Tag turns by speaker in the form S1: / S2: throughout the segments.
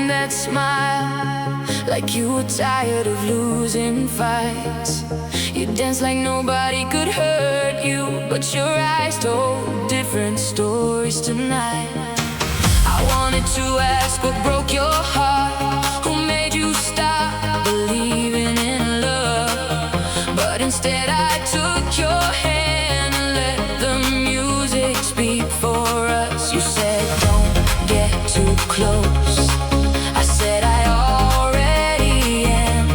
S1: that smile, like you were tired of losing fights. You danced like nobody could hurt you, but your eyes told different stories tonight. I wanted to ask what broke your heart, who made you stop believing in love, but instead I took your hand and let the music speak for us. You said don't get too close. I said I already am.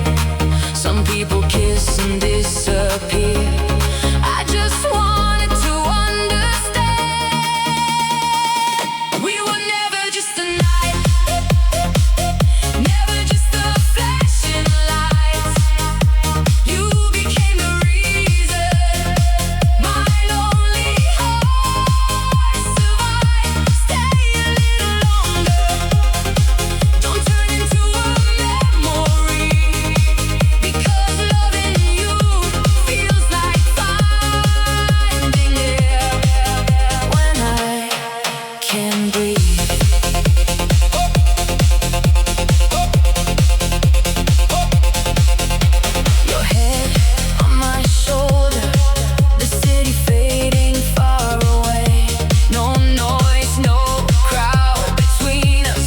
S1: Some people kiss and disappear. I just wanted to understand. We were never just a night, never just a flashing lights. You became the reason my lonely heart survived. Stay a little longer, don't turn into a memory, because loving you feels like finding air when I can breathe. Your head on my shoulder, the city fading far away. No noise, no crowd between us,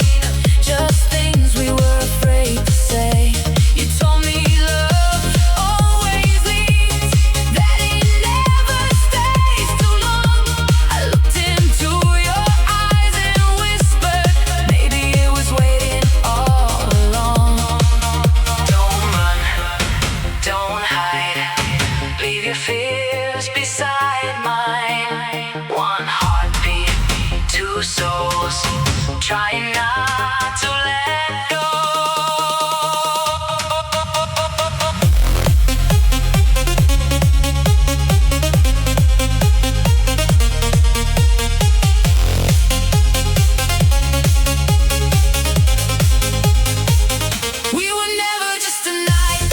S1: just things we were afraid to say. You told me love always leaves, that it never stays too long. I looked into your eyes and whispered, maybe it was waiting all along. Don't run, don't hide, leave your fears beside mine. One heartbeat, two souls, trying not to let go. We were never just a night,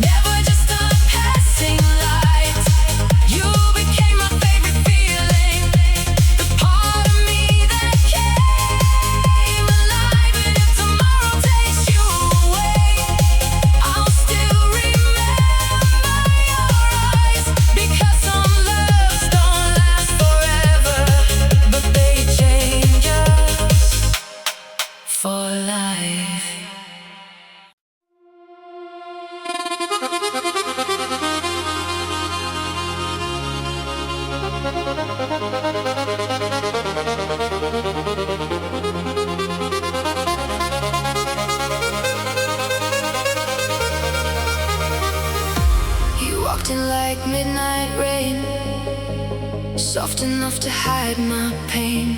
S1: never just a passing light. You became my favorite feeling, the part of me that came alive. And if tomorrow takes you away, I'll still remember your eyes, because some loves don't last forever, but they change us for life. You walked in like midnight rain, soft enough to hide my pain.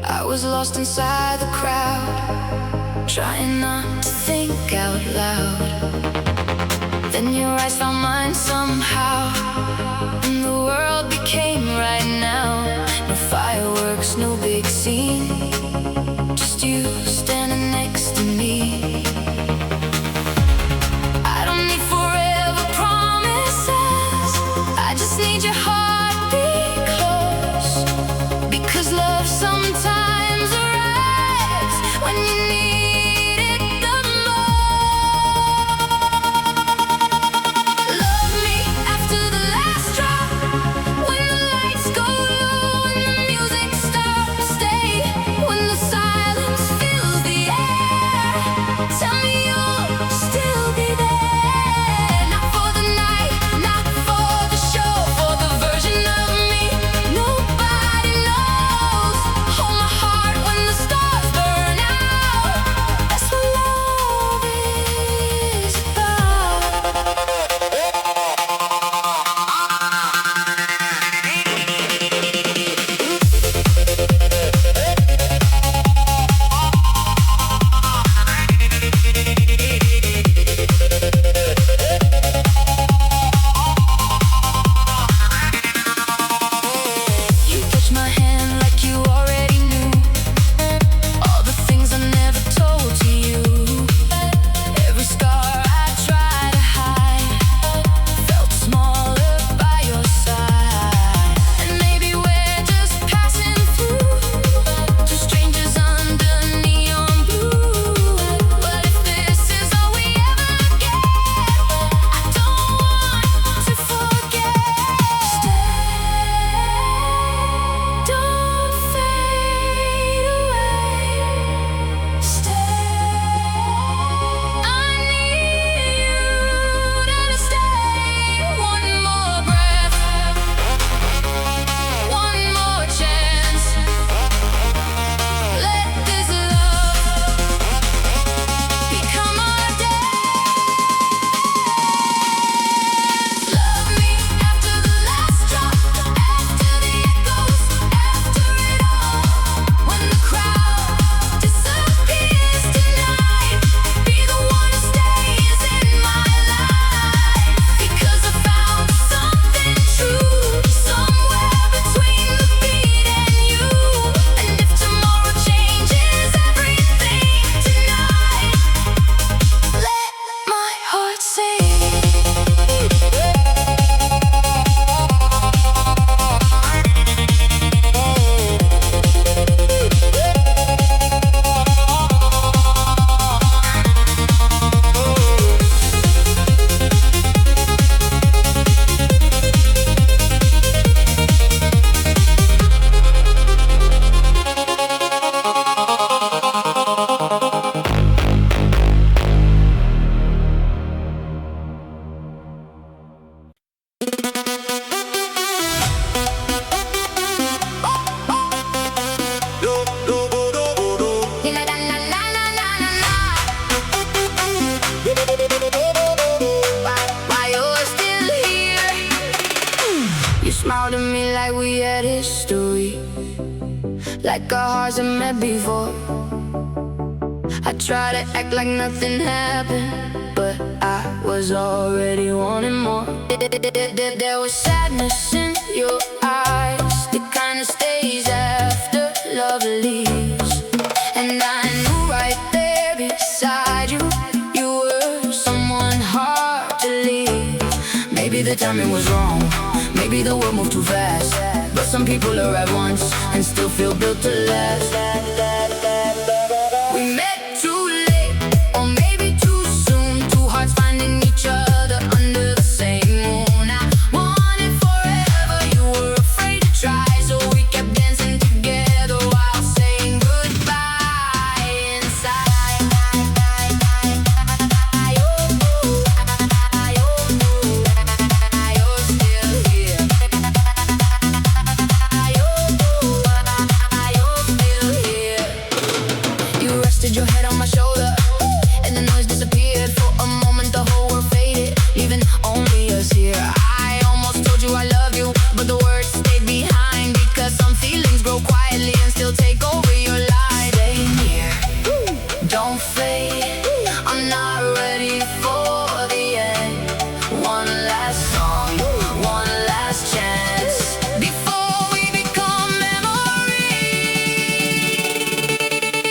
S1: I was lost inside the crowd, trying not to think out loud. Then your eyes found mine somehow, and the world became right now. No fireworks, no big scene, just you standing next to me. I don't need forever promises, I just need your heartbeat close, because love sometimes arrives when you need it the most. Love me after the last drop, when the lights go low. had history, like our hearts had met before. I tried to act like nothing happened, but I was already wanting more. There was sadness in your eyes, the kind of stays after love leaves. And I knew right there beside you, you were someone hard to leave. Maybe the timing was wrong, maybe the world moved too fast, but some people arrive once and still feel built to last. We met too late, or maybe too soon, two hearts finding each other under the same moon. I wanted forever, you were afraid to try, so we kept dancing together while saying goodbye inside. You're still here. You're still here. You rested your head on my shoulder, and the noise disappeared. For a moment the whole world faded, leaving only us here. I almost told you I love you, but the words stayed behind, because some feelings grow quietly and still take over your life. Stay near, don't fade, I'm not ready for the end. One last song, one last chance, before we become memories.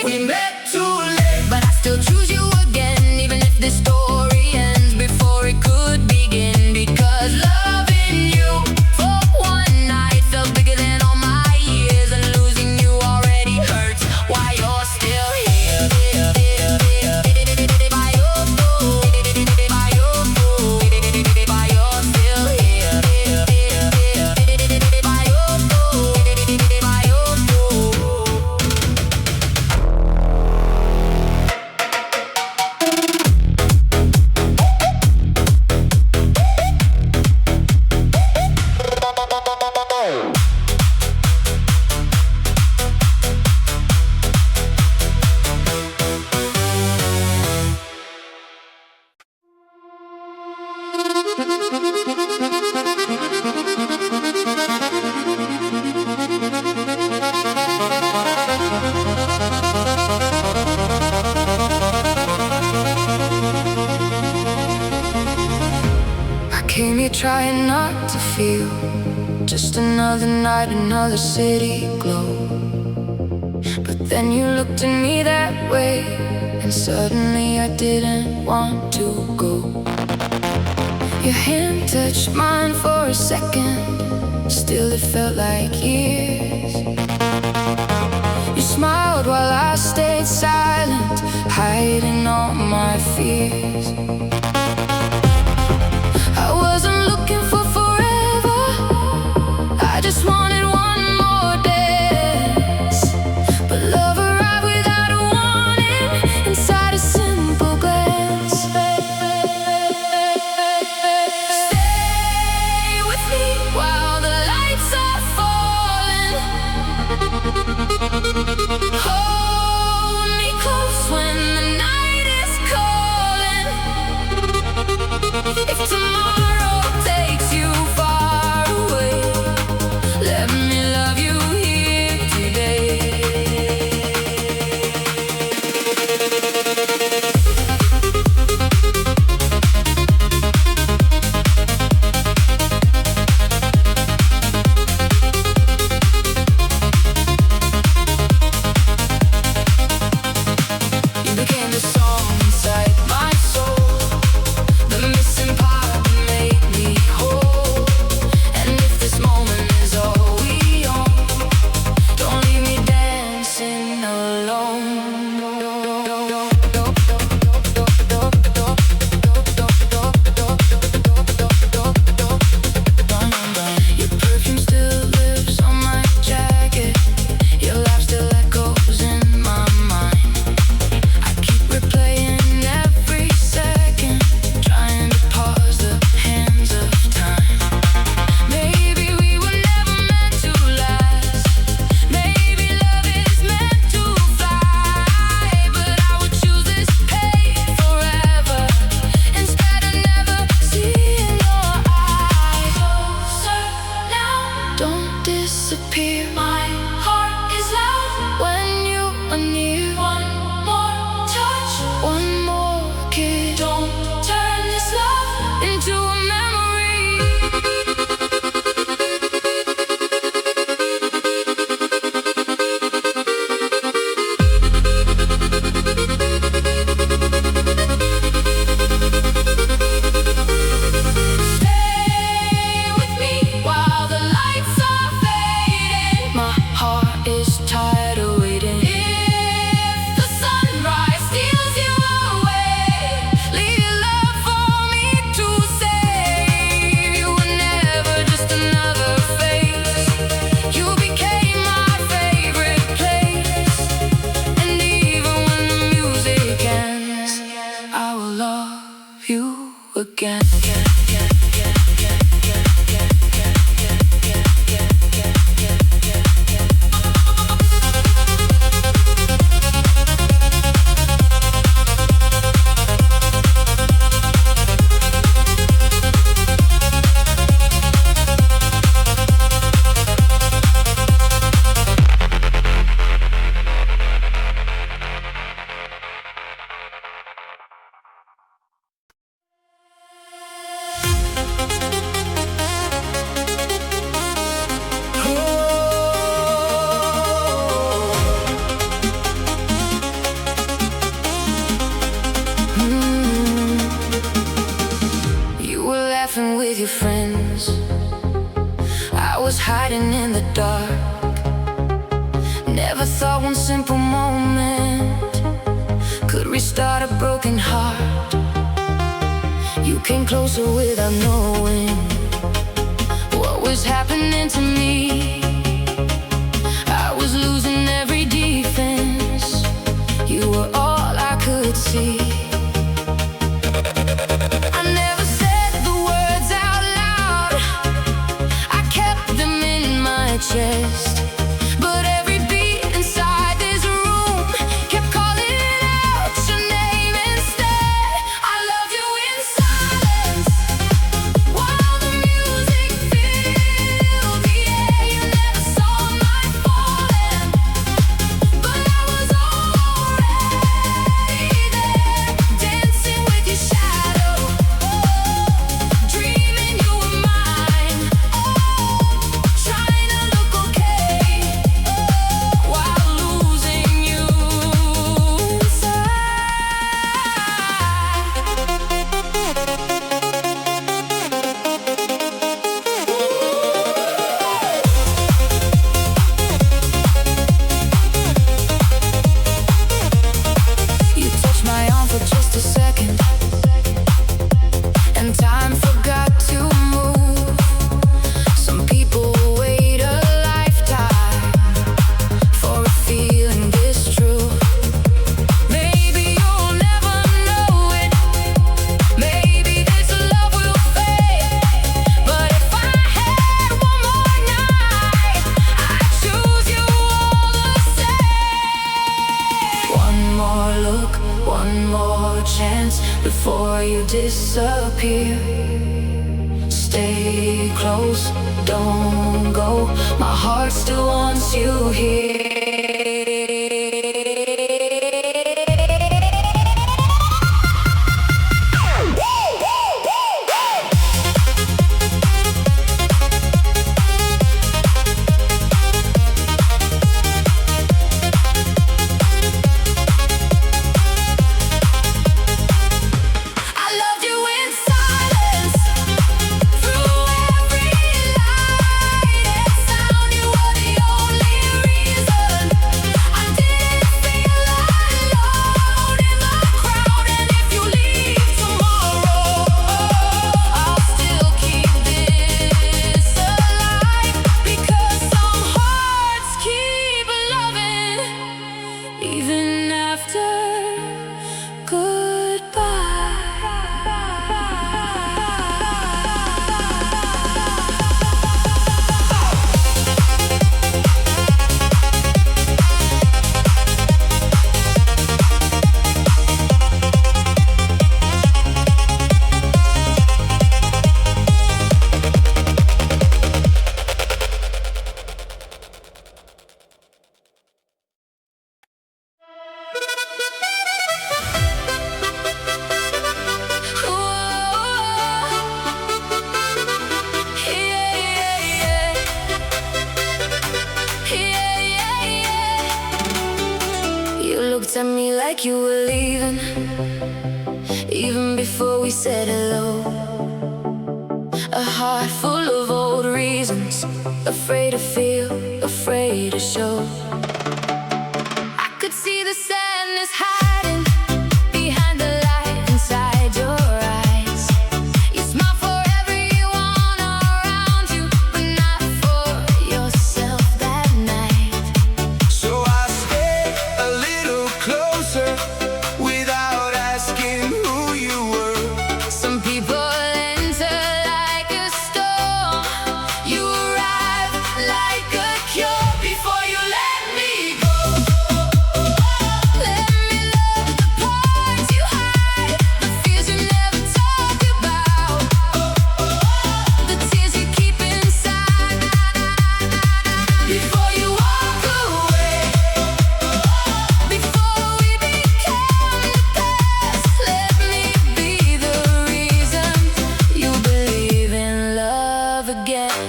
S1: We met too late, but I still choose you again, even if this story ends before it could begin. Because loving you for one night felt bigger than all my years, and losing you already hurts while you're still here. I came here trying not to feel, just another night, another city glow. But then you looked at me that way, and suddenly I didn't want to go. Your hand touched mine for a second, still it felt like years. You smiled while I stayed silent, hiding all my fears. I wasn't looking for forever, I just wanted one more dance. But love arrived without a warning, inside a simple glance. Stay with me while the lights are falling. Hold me close when the night is calling. disappear. My heart is loud when you are near. One more touch, one more kiss. Don't turn this love into a memory. Stay with me while the lights are fading. My heart is tired of waiting. If the sunrise steals you away, leave your love for me to save. You were never just another face. You became my favorite place. And even when the music ends, I will love you again. You were laughing with your friends. I was hiding in the dark. Never thought one simple moment could restart a broken heart. You came closer without knowing what was happening to me. I was losing every defense. You were all I could see. I never said the words out loud. I kept them in my chest. But every beat inside this room kept calling out your name instead. I loved you in silence while the music filled the air. You never saw my falling, but I was already there, dancing with your shadow, dreaming you were mine, trying to look okay while losing you inside. You touched my arm for just a second, and time forgot to move. Some people wait a lifetime for a feeling this true. Maybe you'll never know it. Maybe this love will fade. But if I had one more night, I'd choose you all the same. One more look, one more chance before you disappear. Stay close, don't go. My heart still wants you here. I loved you in silence through every light and sound. You were the only reason looked at me like you were leaving, even before we said hello. A heart full of old reasons, afraid to feel, afraid to show. I could see the sadness hiding behind the light inside your eyes. You smile for everyone around you, but not for yourself that night.
S2: So I stayed a little closer without asking who you were.
S1: Some people enter like a storm. You arrive like a cure before you let me go. Let me love the parts you hide, the fears you never talk about, the tears you keep inside. Before you walk away, before we become the past, let me be the reason you believe in love again.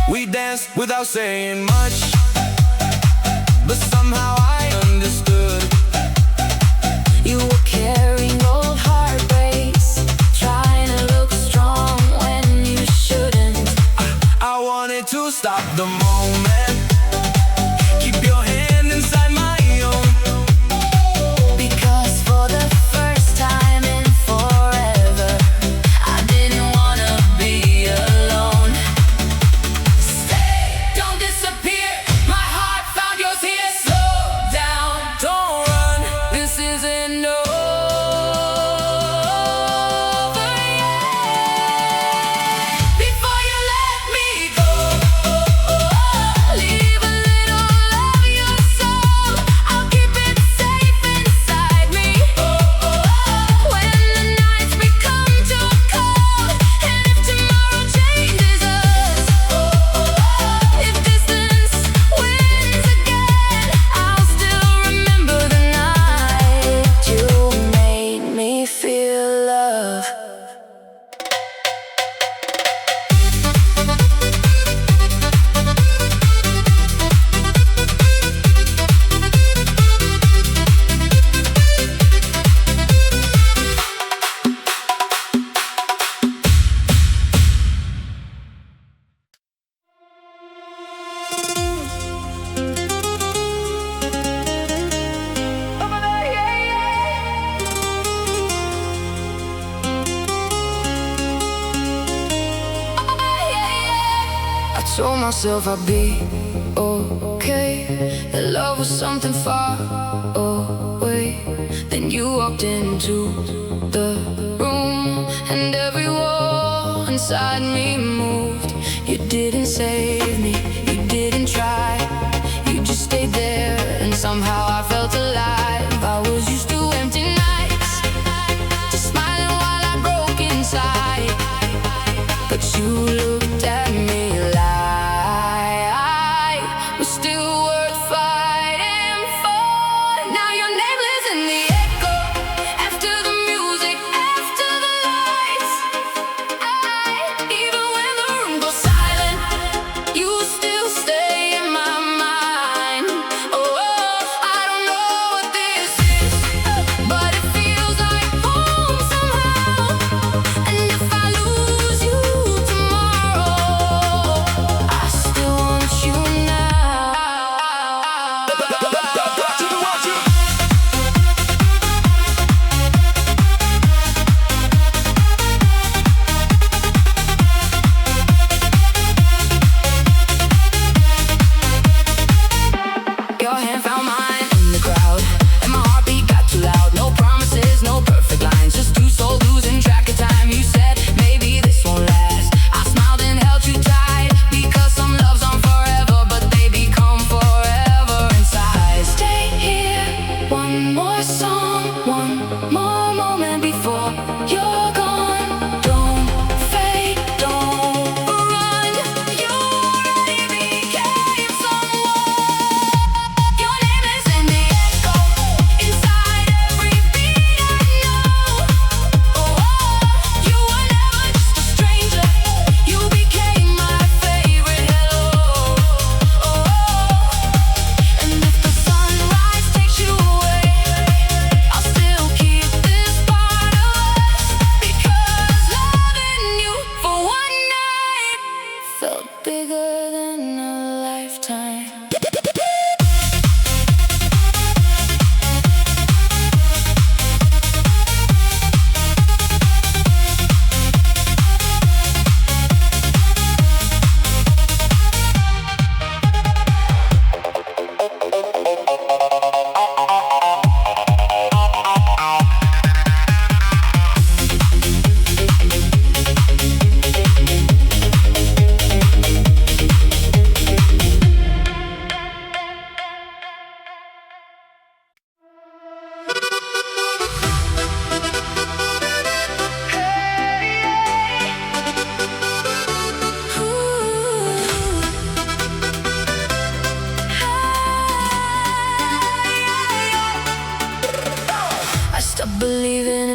S2: We danced without saying much, but somehow I understood.
S1: You were carrying old heartbreaks, trying to look strong when you shouldn't.
S2: I wanted to stop the moment, keep your hand inside my own.
S1: Because for the first time in forever, I didn't wanna be alone. Stay, don't disappear. My heart found yours here. Slow down,
S2: Don't run,
S1: this isn't over yet. Before you let me go, leave a little of your soul. I'll keep it safe inside me. When the nights become too cold, and if tomorrow changes us, if distance wins again, I'll still remember the night you made me feel love. Over there, yeah, yeah. I told myself I'd be okay, that love was something far away. Then you walked into the room, and every wall inside me moved. You didn't save me, you didn't try, you just stayed there, and somehow I felt alive. I was used to empty nights, just smiling while I broke inside. But you looked at me like we're still worth fighting for. Now your name lives in the echo, after the music, after the lights. Even when the room goes silent, you still stay in my mind. Oh, I don't know what this is, but it feels like home somehow. And if I lose you tomorrow, I still want you now.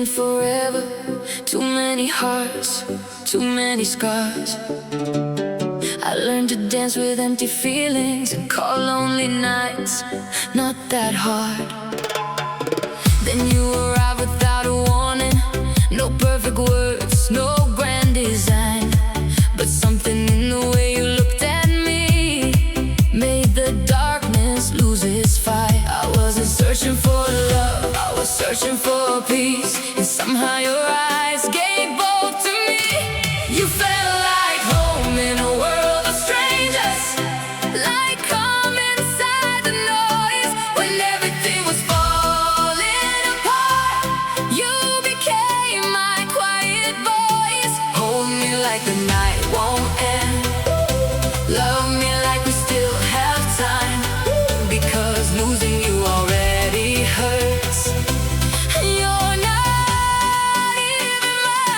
S1: feeling forever. Too many hearts, too many scars. I learned to dance with empty feelings and call lonely nights not that hard. Then you arrive without a warning. No perfect words, no grand design, but something in the way you looked at me made the darkness lose its fight. I wasn't searching for love, I was searching for peace, and somehow your eyes gave both to me. You felt like home in a world of strangers, like calm inside the noise. When everything was falling apart, you became my quiet voice. Hold me like the night won't end, love me like we still have time, because losing you already hurts. You're not even mine.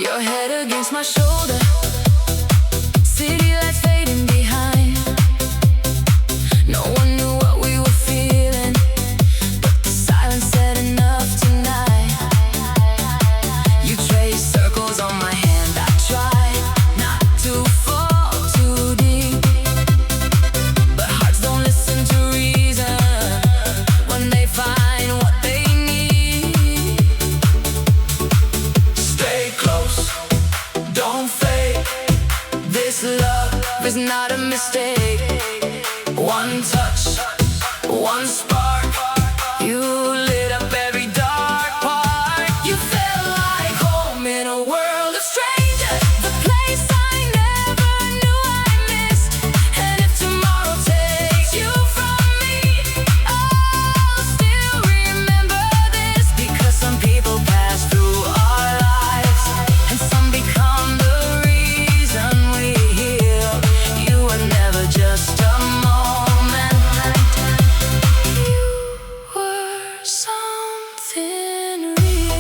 S1: Your head against my shoulder, city lights fading behind. No one knew what we were feeling, but the silence said enough tonight. You traced circles on my hand, I tried not to fall too deep, but hearts don't listen to reason when they find what they need. Stay close, don't fade. This love is not a mistake. One touch, one spark, you lit up every dark part. You felt like home in a world of strangers, the place I never knew I missed. And if tomorrow takes you from me, I'll still remember this, because some people pass through our lives, and some become the reason we heal. You were never just a moment, you were something real.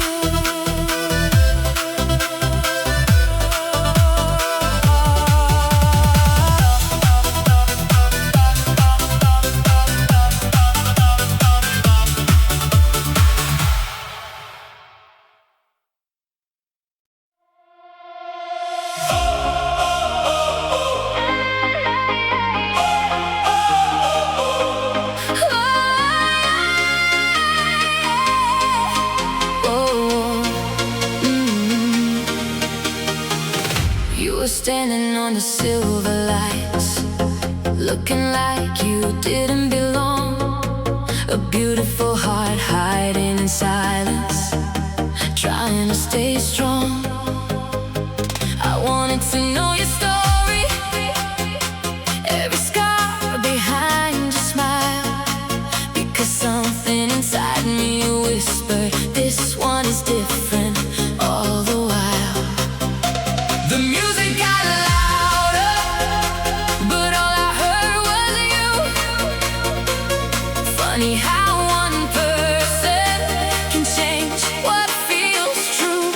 S1: You were standing on the silver lights, looking like you didn't belong. A beautiful heart hiding in silence, trying to stay strong. I wanted to know your story, every scar behind your smile, because something inside me whispered, this one is different all the while. The music got louder, but all I heard was you. Funny how one person can change what feels true.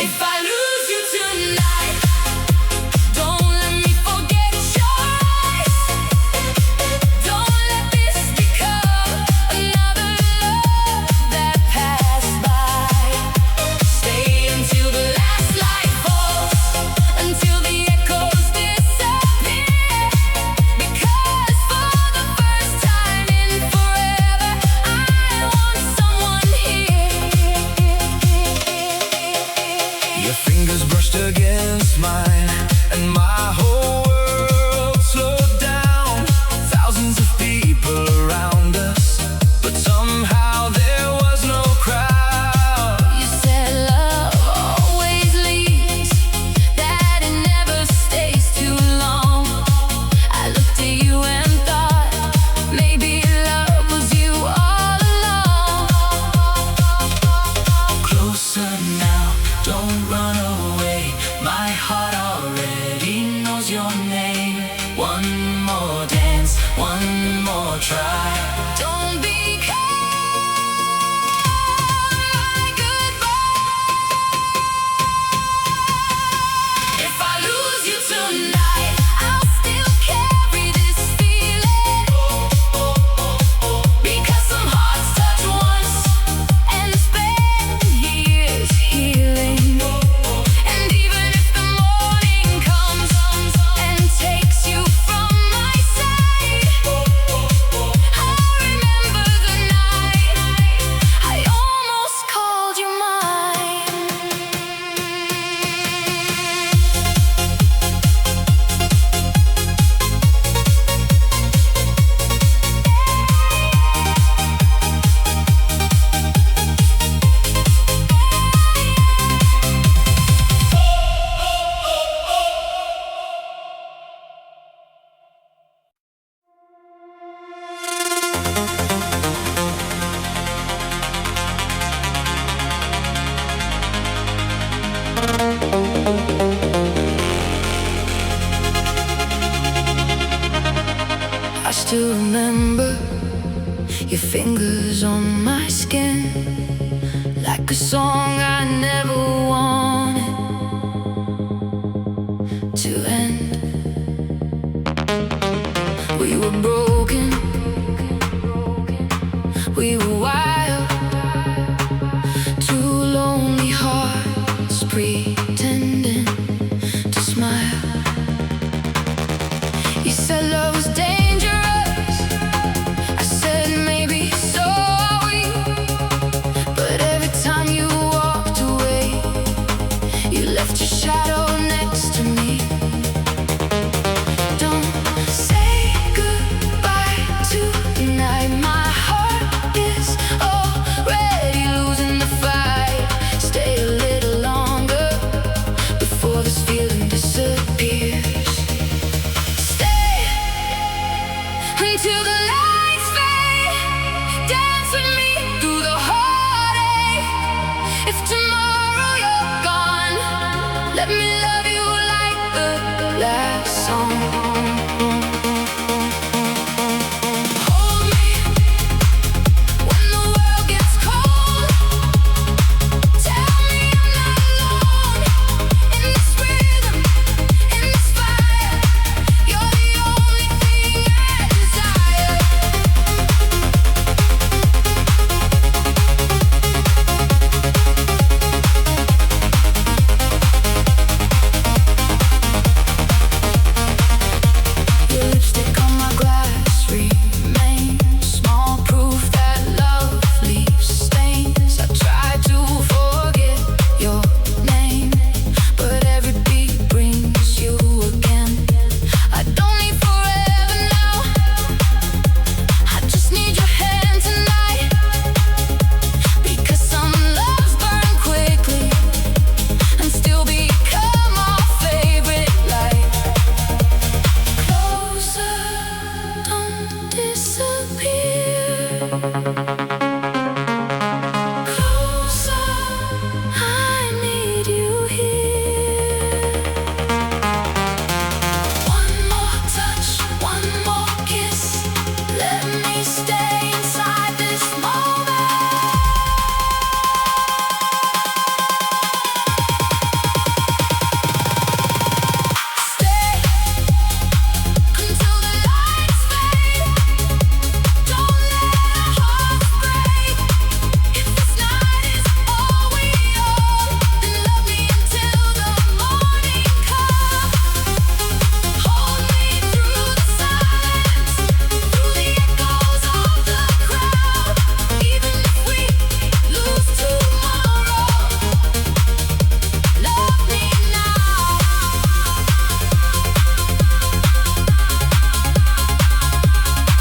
S1: If I lose you tonight, don't let me forget your eyes. Don't let this become another love that passed by. Stay until the last light falls, until the echoes disappear, because for the first time in forever, I want someone here.
S2: Your fingers brushed against mine, and my whole world slowed down. Thousands of people around us, but somehow there was no crowd.
S1: You said love always leaves, that it never stays too long. I looked at you and thought, maybe love was you all along.
S2: Closer now, don't run away. My heart already knows your name. One more dance, one more try.
S1: Don't become my goodbye. to remember your fingers on my skin, like a song I never wanted to end. We were broken, we were wild, two lonely hearts pretending to smile. You said love was dangerous, I said maybe so are we. But every time you walked away, you left your shadow next to me. Don't say goodbye tonight, my heart is already losing the fight. Stay a little longer before this feeling disappears. Until the lights fade, dance with me through the heartache. If tomorrow you're gone, let me love you like the last song. Hold me when the world gets cold. Tell me I'm not alone in this rhythm, in this fire. You're the only thing I desire. Your lipstick on my glass remains small proof that love leaves stains. I try to forget your name, but every beat brings you again. I don't need forever now, I just need your hand tonight. Because some loves burn quickly and still become our favorite light. Closer, don't disappear. Closer, I need you here. One more touch, one more kiss. Let me stay inside this moment. Stay until the lights fade. Don't let our hearts break. If this night is all we own, then love me until the morning comes. Hold me through the silence, through the echoes of the crowd. Even if we lose tomorrow, love me now.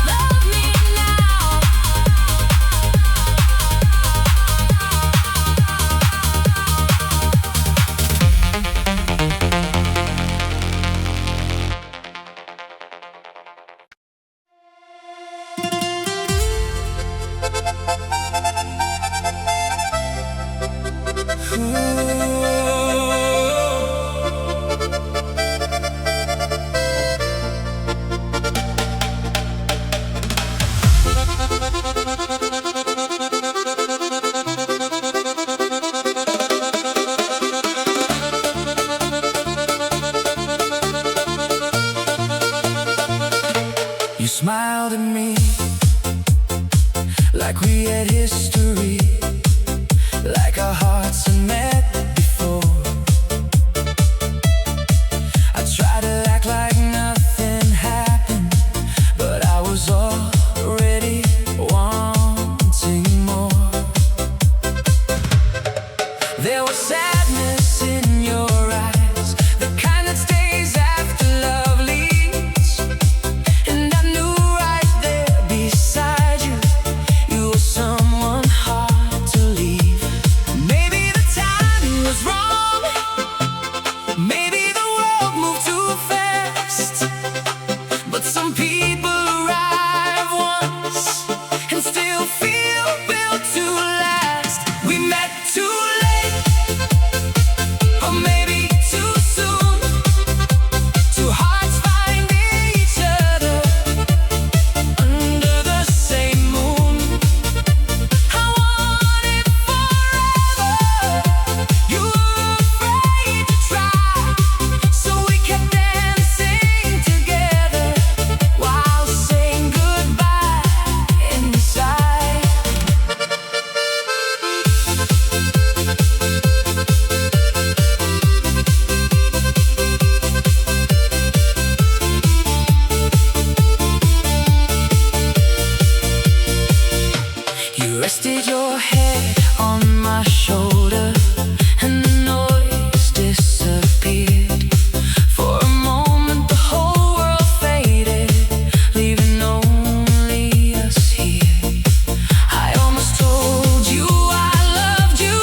S1: Love me now.
S2: You smiled at me like we had history, like our hearts had met before. I tried to act like nothing happened, but I was already wanting more. There was sadness in your eyes, the kind that stays after love leaves. And I knew right there beside you, you were someone hard to leave. Maybe the time
S1: Rested your head on my shoulder, and the noise disappeared. For a moment the whole world faded, leaving only us here. I almost told you I loved you,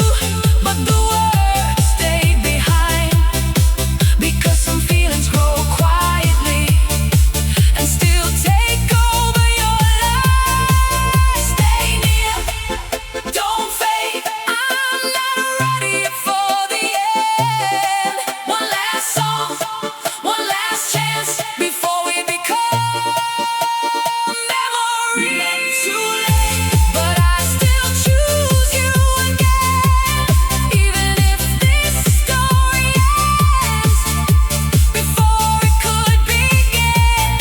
S1: but the words stayed behind. Because some feelings grow quietly and still take over your life. Stay near, don't fade. I'm not ready for the end. One last song, one last chance before we become memories. Too late, but I still choose you again. Even if this story ends before it could begin.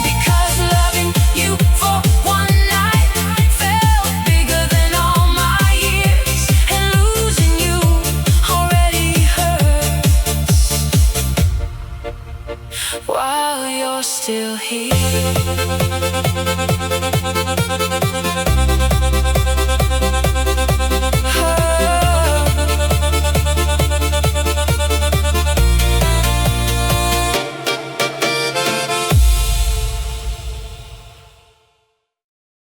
S1: Because loving you for one night felt bigger than all my years, and losing you already hurts while you're still here.